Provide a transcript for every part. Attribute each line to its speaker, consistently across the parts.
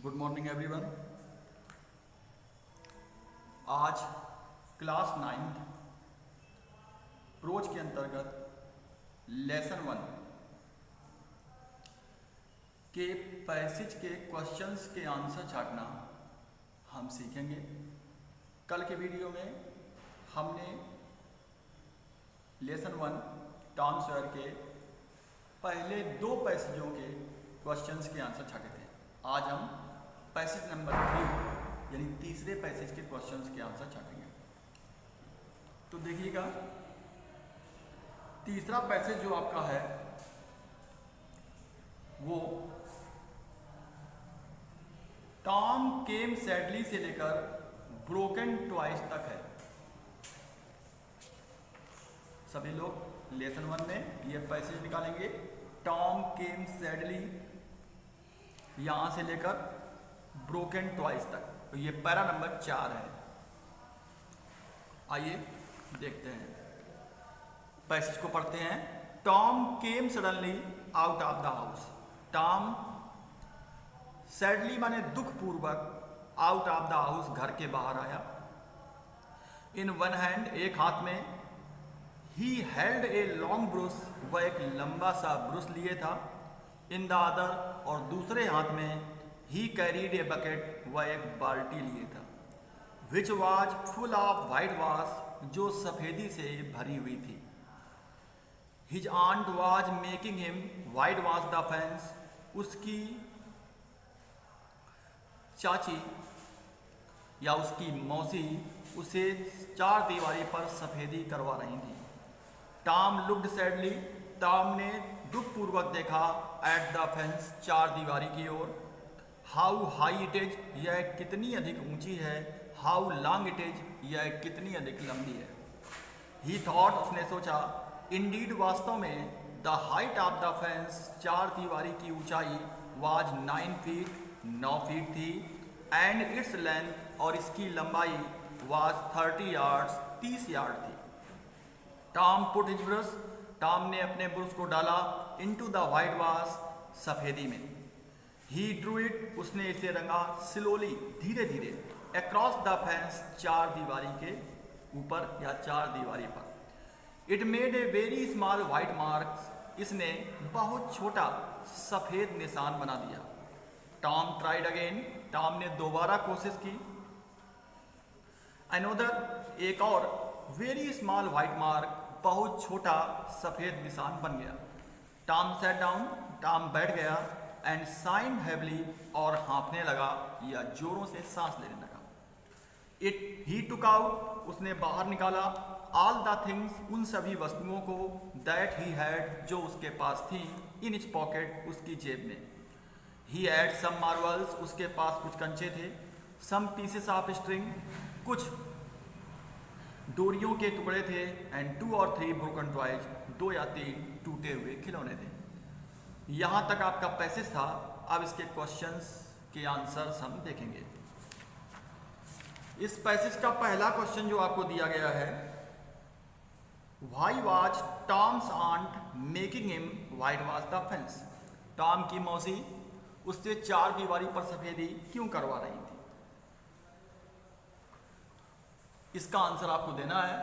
Speaker 1: Good morning everyone. आज class 9 pros के अंतर्गत लेसन 1 के पैसेज के क्वेश्चंस के आंसर छांटना हम सीखेंगे। कल के वीडियो में हमने लेसन 1 टॉम सॉयर के पहले 2 पैसेजों के क्वेश्चंस के आंसर छांटे थे। आज हम पैसेज नंबर 3 यानी तीसरे पैसेज के क्वेश्चंस के आंसर छाटेंगे। तो देखिएगा, तीसरा पैसेज जो आपका है वो टॉम केम सैडली से लेकर ब्रोकन ट्वाइस तक है। सभी लोग लेसन 1 में ये पैसेज निकालेंगे। टॉम केम सैडली यहां से लेकर ब्रोकन ट्वाइस तक, तो ये पैरा नंबर 4 है। आइए देखते हैं, पैसेज को पढ़ते हैं। Tom came suddenly out of the house. Tom sadly माने दुख पूर्वक, आउट ऑफ द हाउस घर के बाहर आया। इन वन हैंड एक हाथ में, he held a long brush, वह एक लंबा सा ब्रुश लिए था। इन द अदर, और दूसरे हाथ में, ही कैरीड ए बकेट, वह एक बाल्टी लिए था। Which was full of whitewash, जो सफेदी से भरी हुई थी। His aunt was making him whitewash the fence, उसकी चाची या उसकी मौसी उसे 4 दीवारी पर सफेदी करवा रही थी। टॉम लुक्ड सैडली, टॉम ने दुखपूर्वक देखा, एट द फेंस, 4 दीवारी की ओर। हाउ हाई इट इज, यह कितनी अधिक ऊंची है। हाउ लॉन्ग इट इज, यह कितनी अधिक लंबी है। ही थॉट, उसने सोचा, इंडीड, वास्तव में, the height of the fence, 4 दीवारी की ऊंचाई, वाज 9 फीट, 9 फीट थी। एंड इट्स लेंथ, और इसकी लंबाई, वाज 30 यार्ड्स, 30 यार्ड थी। Tom put his brush, Tom ने अपने ब्रश को डाला, इनटू द वाइट वॉश, सफेदी में। ही ड्रू इट, उसने इसे रंगा, स्लोली, धीरे धीरे, अक्रॉस द फेंस, 4 दीवारी के ऊपर या 4 दीवारी पर। It made a very small white mark, इसने बहुत छोटा सफेद निशान बना दिया। टॉम ट्राइड अगेन, टॉम ने दोबारा कोशिश की। अनोदर, एक और, वेरी स्मॉल वाइट मार्क, बहुत छोटा सफेद निशान बन गया। टॉम सैट डाउन, टॉम बैठ गया। एंड साइन हैवली, और हाँफने लगा या जोरों से सांस लेने लगा। इट, ही टुक आउट, उसने बाहर निकाला, ऑल द थिंग्स, उन सभी वस्तुओं को, दैट ही हैड, जो उसके पास थी, इन इच पॉकेट, उसकी जेब में। ही हैड सम मार्वल्स, उसके पास कुछ कंचे थे। सम पीसेस ऑफ स्ट्रिंग, कुछ डोरियों के टुकड़े थे। एंड 2 और 3 ब्रोकन टॉयज, 2 या 3 टूटे हुए खिलौने थे। यहां तक आपका पैसेज था। अब इसके क्वेश्चंस के आंसर्स हम देखेंगे। इस पैसेज का पहला क्वेश्चन जो आपको दिया गया है, why was Tom's aunt making him whitewash the fence. Tom की मौसी उससे 4 दीवारी पर सफेदी क्यों करवा रही थी। इसका आंसर आपको देना है।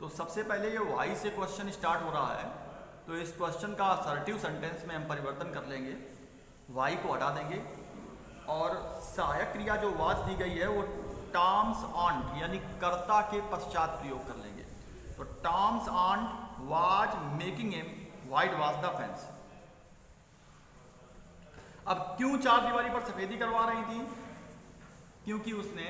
Speaker 1: तो सबसे पहले ये वाई से क्वेश्चन स्टार्ट हो रहा है, तो इस क्वेश्चन का असर्टिव सेंटेंस में हम परिवर्तन कर लेंगे, वाई को हटा देंगे, और सहायक क्रिया जो वाज दी गई है वो टॉम्स आंट यानी कर्ता के पश्चात प्रयोग कर लेंगे। तो Tom's aunt was making him whitewash the fence. अब क्यों 4 दीवारी पर सफेदी करवा रही थी? क्योंकि उसने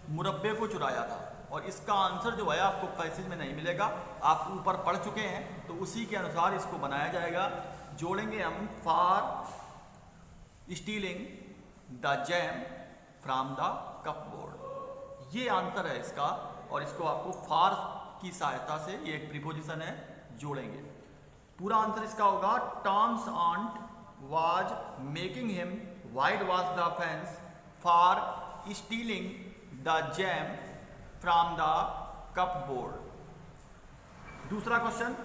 Speaker 1: मुरब्बे को चुराया था। और इसका आंसर जो है आपको पैसेज में नहीं मिलेगा, आप ऊपर पढ़ चुके हैं, तो उसी के अनुसार इसको बनाया जाएगा। जोड़ेंगे हम, for stealing the jam from the cupboard. ये आंसर है इसका, और इसको आपको फॉर की सहायता से, ये एक प्रीपोजिशन है, जोड़ेंगे। पूरा आंसर इसका होगा, Tom's aunt was making him whitewash the fence for stealing the jam from the cupboard. दूसरा question,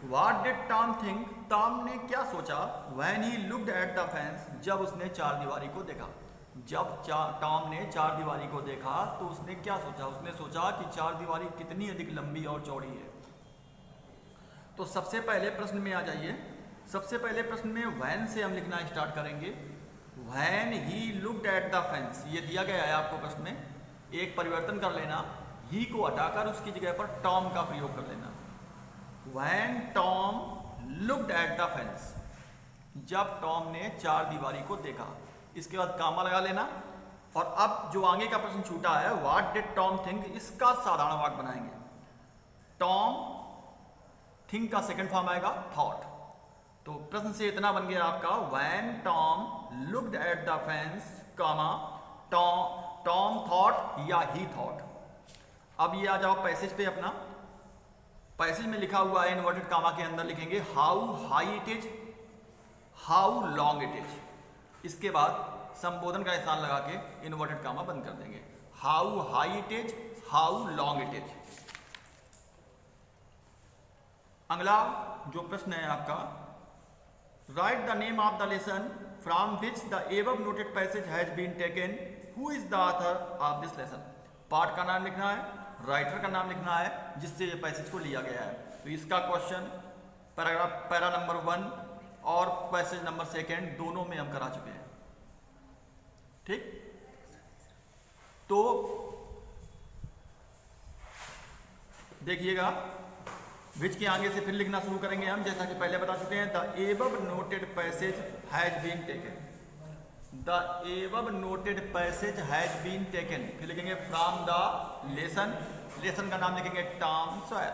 Speaker 1: what did Tom think Tom ने क्या सोचा, when he looked at the fence, जब उसने चार दीवारी को देखा। जब टॉम ने चार दीवारी को देखा तो उसने क्या सोचा, उसने सोचा कि चार दीवारी कितनी अधिक लंबी और चौड़ी है। तो सबसे पहले प्रश्न में आ जाइए। सबसे पहले प्रश्न में व्हेन से हम लिखना स्टार्ट करेंगे। When he looked at the fence, ये दिया गया है आपको प्रश्न में। एक परिवर्तन कर लेना, ही को हटाकर उसकी जगह पर टॉम का प्रयोग कर लेना। When Tom looked at the fence, जब टॉम ने चार दीवारी को देखा। इसके बाद कामा लगा लेना। और अब जो आगे का प्रश्न छूटा है, व्हाट डिड टॉम थिंक, इसका साधारण वाक्य बनाएंगे। टॉम, थिंक का सेकंड फॉर्म आएगा थॉट। तो प्रश्न से इतना बन गया आपका, when Tom looked at the fence, comma Tom thought या ही थॉट। अब ये आ जाओ पैसेज पे अपना। पैसेज में लिखा हुआ है इन्वर्टेड कामा के अंदर लिखेंगे how high it is, how long it is. इसके बाद संबोधन का निशान लगा के इन्वर्टेड कामा बंद कर देंगे। How high it is, how long it is. अगला जो प्रश्न है आपका, write the name of the lesson from which the above noted passage has been taken, who is the author of this lesson. Part का नाम लिखना है, writer का नाम लिखना है जिससे ये पैसेज को लिया गया है। तो इसका क्वेश्चन पैरा नंबर 1 और पैसेज नंबर 2 दोनों में हम करा चुके हैं। ठीक, तो देखिएगा विच के आगे से फिर लिखना शुरू करेंगे हम, जैसा कि पहले बता चुके हैं। The above noted passage has been taken, the above noted passage has been taken. फिर लिखेंगे फ्रॉम द लेसन, लेसन का नाम लिखेंगे टॉम सॉयर।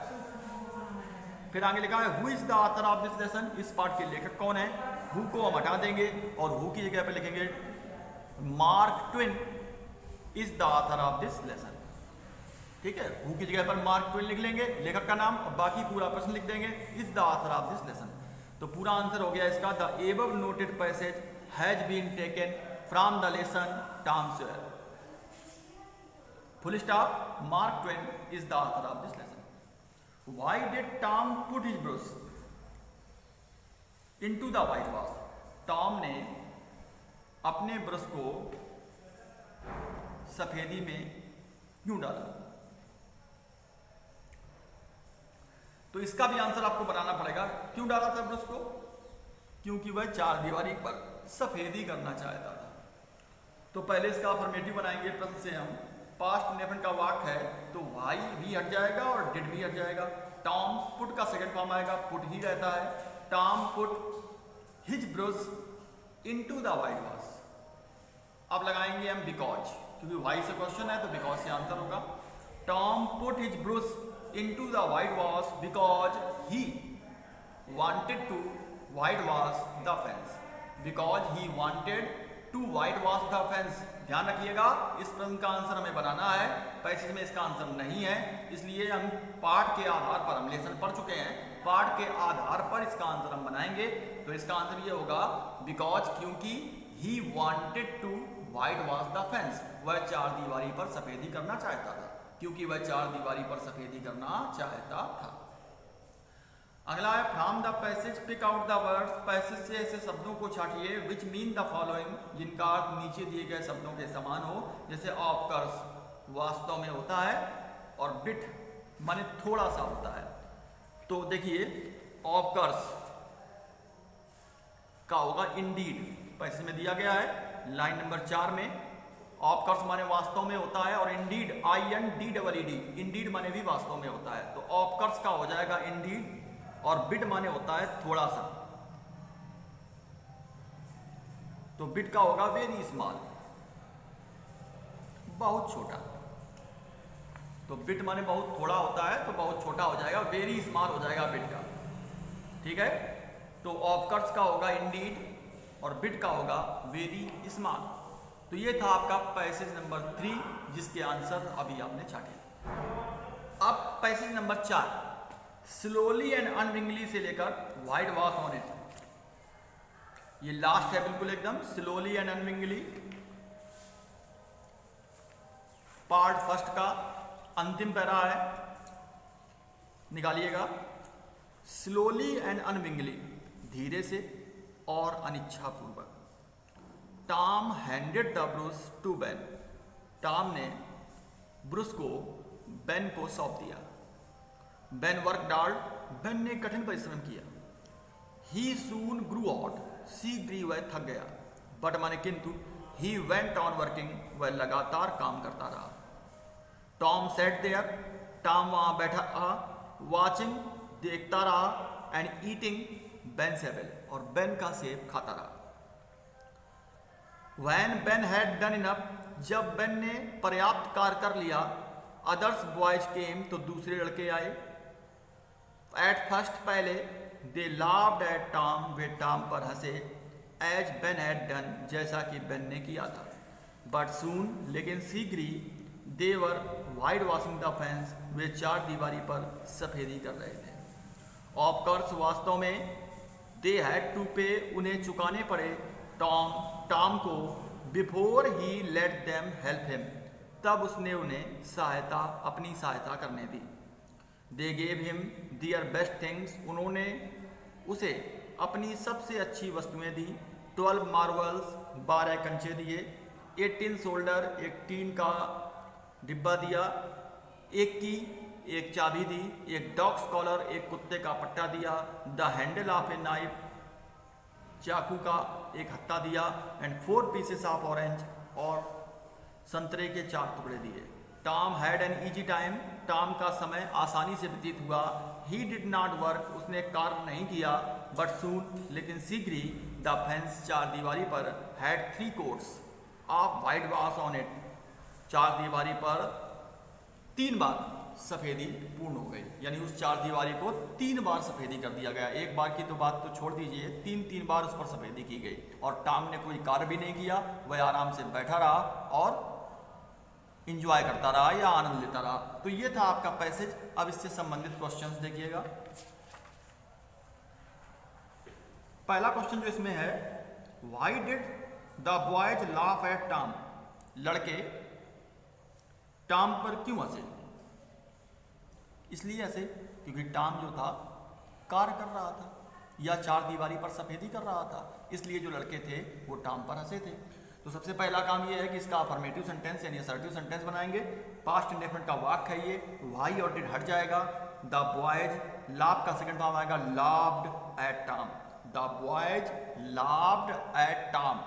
Speaker 1: फिर आगे लिखा है who is the author of this lesson, इस पार्ट के लेखक कौन है। हु को हम हटा देंगे और हु की जगह पर लिखेंगे mark Twain is the author of this lesson. ठीक है, हु की जगह पर मार्क ट्वेन लिख लेंगे, लेखक का नाम, और बाकी पूरा प्रश्न लिख देंगे is the author of this lesson. तो पूरा आंसर हो गया इसका, the above noted passage has been taken from the lesson Tom Sawyer, full stop, Mark Twain is the author of this lesson. Why did Tom put his brush into the whitewash? टॉम ने अपने brush को सफेदी में क्यों डाला? तो इसका भी आंसर आपको बनाना पड़ेगा। क्यों डाला था ब्रश को? क्योंकि वह चार दीवारी पर सफेदी करना चाहता था। तो पहले इसका अफर्मेटिव बनाएंगे प्रश्न से हम। पास्ट इंडेफिनिट का वाक्य है तो वाई भी हट जाएगा और डिड भी हट जाएगा। टॉम पुट का सेकंड फॉर्म आएगा, पुट ही रहता है। Tom put his brush into the white wash. अब लगाएंगे हम बिकॉज, क्योंकि वाई से क्वेश्चन है तो बिकॉज से आंसर होगा। Tom put his brush into the whitewash because he wanted to whitewash the fence, because he wanted to whitewash the fence. ध्यान रखिएगा, इस प्रश्न का आंसर हमें बनाना है, पैसेज में इसका आंसर नहीं है, इसलिए हम पार्ट के आधार पर, हम लेसन पढ़ चुके हैं, पार्ट के आधार पर इसका आंसर हम बनाएंगे। तो इसका आंसर ये होगा बिकॉज, क्योंकि he wanted to whitewash the fence, वह चार दीवारी पर सफेदी करना चाहता था, क्योंकि वह चार दीवारी पर सफेदी करना चाहता था। अगला है from the passage pick out the words. Passage से ऐसे शब्दों को छाटिए विच मीन द फॉलोइंग, जिनका अर्थ नीचे दिए गए शब्दों के समान हो। जैसे ऑफकोर्स वास्तव में होता है, और बिट माने थोड़ा सा होता है। तो देखिए ऑफकोर्स का होगा इंडीड, पैसेज में दिया गया है लाइन नंबर 4 में। ऑफकोर्स माने वास्तव में होता है, और इंडीड INDEED, इंडीड माने भी वास्तव में होता है। तो ऑफकोर्स का हो जाएगा इंडीड, और बिट माने होता है थोड़ा सा, तो बिट का होगा वेरी स्मॉल, बहुत छोटा। तो बिट माने बहुत थोड़ा होता है तो बहुत छोटा हो जाएगा, वेरी स्मॉल हो जाएगा बिट का। ठीक है, तो ऑफकोर्स का होगा इंडीड और बिट का होगा वेरी स्मॉल। तो ये था आपका पैसेज नंबर 3, जिसके आंसर अभी आपने छाटे। अब पैसेज नंबर 4, स्लोली एंड अनविंगली से लेकर वाइट वॉश ऑन इट, ये लास्ट है बिल्कुल एकदम। स्लोली एंड अनविंगली पार्ट फर्स्ट का अंतिम पैरा है, निकालिएगा। स्लोली एंड अनविंगली, धीरे से और अनिच्छापूर्वक। Tom handed the brush to Ben, Tom ने ब्रूस को बेन को सौंप दिया। बेन वर्क हार्ड, बेन ने कठिन परिश्रम किया। ही सून ग्रू आउट, शीघ्र वह थक गया। बट माने किंतु, ही वेंट ऑन वर्किंग, वह लगातार काम करता रहा। टॉम सेट देयर, टॉम वहां बैठा रहा। वॉचिंग, देखता रहा। एंड ईटिंग बेन्स एपल, और बेन का सेब खाता रहा। When Ben had done enough, जब बेन ने पर्याप्त कार्य कर लिया, अदर्स बॉयज केम, तो दूसरे लड़के आए। एट फर्स्ट, पहले, दे लाफ्ड एट टॉम, वे टॉम पर हंसे। एज बेन हैड डन, जैसा कि बेन ने किया था। बट सून, लेकिन शीघ्र ही, दे वर वाइड वॉशिंग द फेंस, वे चार दीवारी पर सफेदी कर रहे थे। ऑफ कोर्स, वास्तव में, दे हैड टू पे, उन्हें चुकाने पड़े टॉम को, before he let them help him, तब उसने उन्हें अपनी सहायता करने दी। They gave him their best things, उन्होंने उसे अपनी सबसे अच्छी वस्तुएं दी। 12 मार्वल्स, 12 कंचे दिए। 18 शोल्डर, एक टीन का डिब्बा दिया। एक चाबी दी। एक डॉग्स कॉलर, एक कुत्ते का पट्टा दिया। The handle of a knife, चाकू का एक हत्था दिया। एंड 4 पीसेस ऑफ ऑरेंज, और संतरे के 4 टुकड़े दिए। Tom had an easy time, Tom का समय आसानी से व्यतीत हुआ। ही डिड नॉट वर्क, उसने कार्य नहीं किया। बट सून, लेकिन शीघ्र ही, द फेंस, चार दीवारी पर, had 3 coats of whitewash on it, चार दीवारी पर 3 बार सफेदी पूर्ण हो गई। यानी उस चार दीवारी को 3 बार सफेदी कर दिया गया। एक बार की तो बात तो छोड़ दीजिए, 3 बार उस पर सफेदी की गई। और टॉम ने कोई कार्य भी नहीं किया, वह आराम से बैठा रहा और इंजॉय करता रहा या आनंद लेता रहा। तो ये था आपका पैसेज। अब इससे संबंधित क्वेश्चंस देखिएगा। पहला क्वेश्चन जो इसमें है, why did the boys laugh at Tom, लड़के टॉम पर क्यों हंसे? इसलिए ऐसे क्योंकि टॉम जो था कार्य कर रहा था या चार दीवारी पर सफेदी कर रहा था, इसलिए जो लड़के थे वो टॉम पर हंसे थे। तो सबसे पहला काम ये है कि इसका अफर्मेटिव सेंटेंस यानी असर्टिव सेंटेंस बनाएंगे। पास्ट इंडेफिनिट का वाक्य है ये, वाई और डिड हट जाएगा। द बॉयज, लाभ का सेकंड फॉर्म आएगा laughed at Tom. The boys laughed at Tom,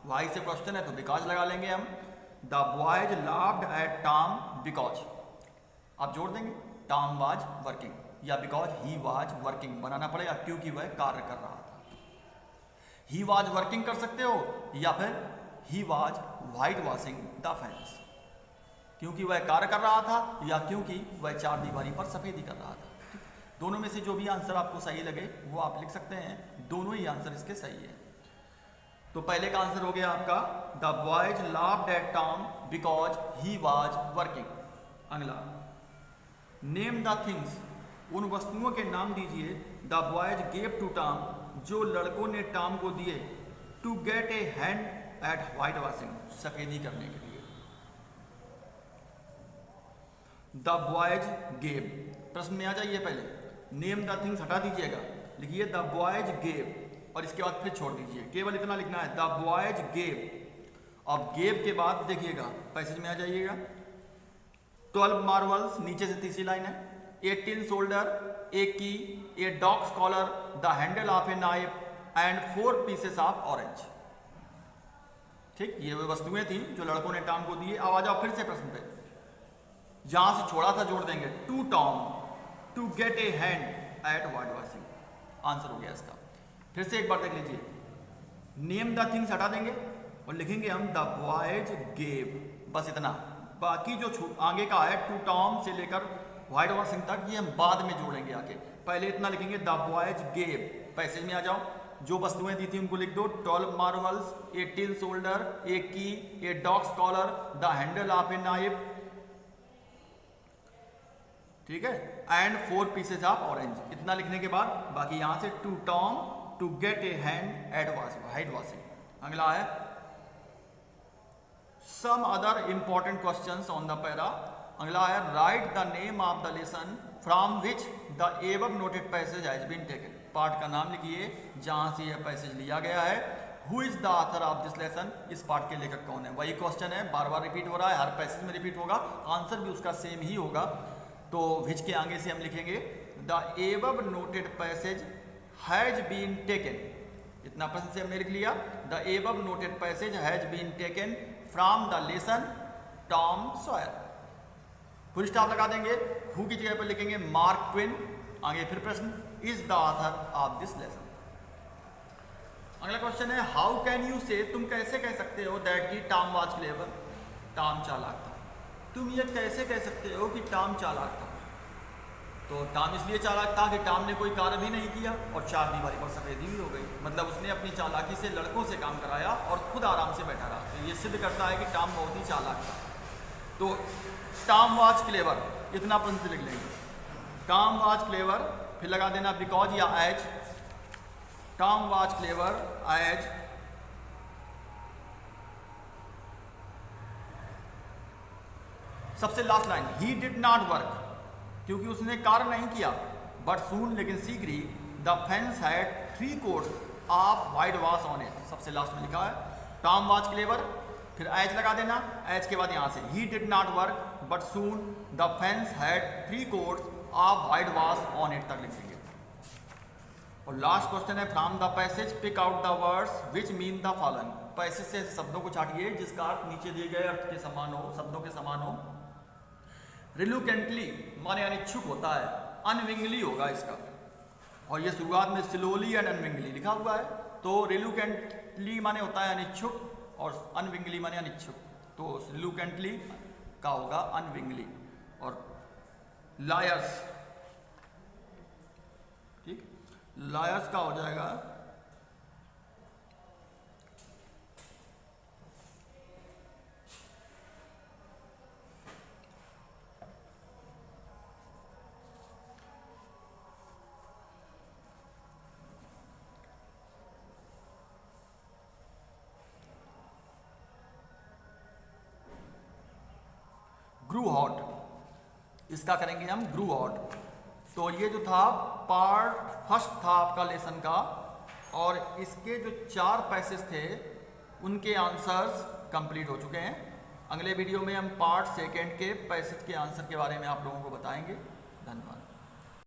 Speaker 1: why से क्वेश्चन है तो बिकॉज लगा लेंगे हम। The boys laughed at Tom because, आप जोड़ देंगे टॉम वाज वर्किंग, या बिकॉज ही वाज वर्किंग बनाना पड़ेगा क्योंकि वह कार्य कर रहा था। ही वाज वर्किंग कर सकते हो, या फिर he was white washing the fence, क्योंकि वह कार्य कर रहा था या क्योंकि वह चार दीवारी पर सफेदी कर रहा था। दोनों में से जो भी आंसर आपको सही लगे वो आप लिख सकते हैं। दोनों ही आंसर इसके सही है। तो पहले का आंसर हो गया आपका the boys laughed at Tom because he was working. अगला, नेम द थिंग्स, उन वस्तुओं के नाम दीजिए the boys gave to Tom, जो लड़कों ने टॉम को दिए, to get a hand at white washing, सफेदी करने के लिए। द बॉयज गेव, प्रश्न में आ जाइए पहले, नेम द थिंग्स हटा दीजिएगा, लिखिए द बॉयज गेव और इसके बाद फिर छोड़ दीजिए, केवल इतना लिखना है द बॉयज गेव। अब गेव के बाद देखिएगा पैसेज में आ जाइएगा, 12 मार्वल्स, नीचे से तीसरी लाइन है, 18 शोल्डर, एक key, a dog's collar, the handle of a knife and 4 pieces of orange. ठीक, ये वो वस्तुएं थी जो लड़कों ने टॉम को दिए। अब आ जाओ फिर से प्रश्न पे, जहां से छोड़ा था जोड़ देंगे, to Tom to get a hand at white washing, answer हो गया इसका। फिर से एक बार देख लीजिए, नेम द थिंग्स हटा देंगे और लिखेंगे हम द बॉयज गेव, बस इतना। बाकी जो आगे का है टू टॉम से लेकर व्हाइट वॉशिंग तक, ये हम बाद में जोड़ेंगे आके। पहले इतना लिखेंगे द बॉयज गेव। पैसेज में आ जाओ, जो वस्तुएं दी थी उनको लिख दो, 12 मार्वल्स, 18 शोल्डर, एक key, a dog's collar, the handle of a knife, ठीक है, एंड 4 पीसेस ऑफ ऑरेंज। इतना लिखने के बाद बाकी यहां से to Tom to get a hand at white washing. अगला है some other important questions on the para, अगला है write the name of the lesson from which the above noted passage has been taken. Part का नाम लिखिए जहां से यह पैसेज लिया गया है। Who is the author of this lesson, इस पार्ट के लेखक कौन है। वही क्वेश्चन है, बार बार रिपीट हो रहा है, हर पैसेज में रिपीट होगा, आंसर भी उसका सेम ही होगा। तो विच के आगे से हम लिखेंगे the above noted passage has been taken. इतना प्रश्न से हमने लिख लिया, the above noted passage has been taken from the lesson Tom Sawyer. Full stop लगा देंगे, हु की जगह पर लिखेंगे मार्क ट्वेन। आगे फिर प्रश्न, is the author of this lesson. अगला क्वेश्चन है हाउ कैन यू से, तुम कैसे कह सकते हो दैट की टॉम वाज क्लेवर, टॉम चालाक था। तुम ये कैसे कह सकते हो कि टॉम चालाक था। तो टॉम इसलिए चालाक था कि टॉम ने कोई कार्य भी नहीं किया और चार दीवारी पर सफेदी भी हो गई, मतलब उसने अपनी चालाकी से लड़कों से काम कराया और खुद आराम से बैठा रहा। तो ये सिद्ध करता है कि टॉम बहुत ही चालाक था। तो टॉम वाज क्लेवर, इतना प्रश्न से लिख लेंगे, टॉम वाज क्लेवर, फिर लगा देना बिकॉज या as, Tom was clever as सबसे last line, he did not work, क्योंकि उसने कार्य नहीं किया, बट सून, लेकिन शीघ्र ही, the fence had 3 coats of whitewash on it. सबसे लास्ट में लिखा है टॉम वाज क्लेवर, फिर एज लगा देना, एज के बाद यहां से he did not work but soon the fence had 3 coats of whitewash on it तक लिखेंगे। और लास्ट क्वेश्चन है from the passage pick out the words which mean the following. Passage से शब्दों को छाटिए जिसका अर्थ नीचे दिए गए अर्थ के समान हो, शब्दों के समान हो। रिलुकेंटली माने अनिच्छुक होता है, अनविंगली होगा इसका, और ये शुरुआत में स्लोली एंड अनविंगली लिखा हुआ है। तो रिलुकेंटली माने होता है अनिच्छुक और अनविंगली माने अनिच्छुक, तो रिलुकेंटली का होगा अनविंगली। और लायर्स, ठीक, लायर्स का हो जाएगा ग्रू हॉट, इसका करेंगे हम ग्रू हॉट। तो ये जो था पार्ट फर्स्ट था आपका लेसन का, और इसके जो 4 पैसेज थे उनके आंसर्स कंप्लीट हो चुके हैं। अगले वीडियो में हम पार्ट सेकेंड के पैसेज के आंसर के बारे में आप लोगों को बताएंगे। धन्यवाद।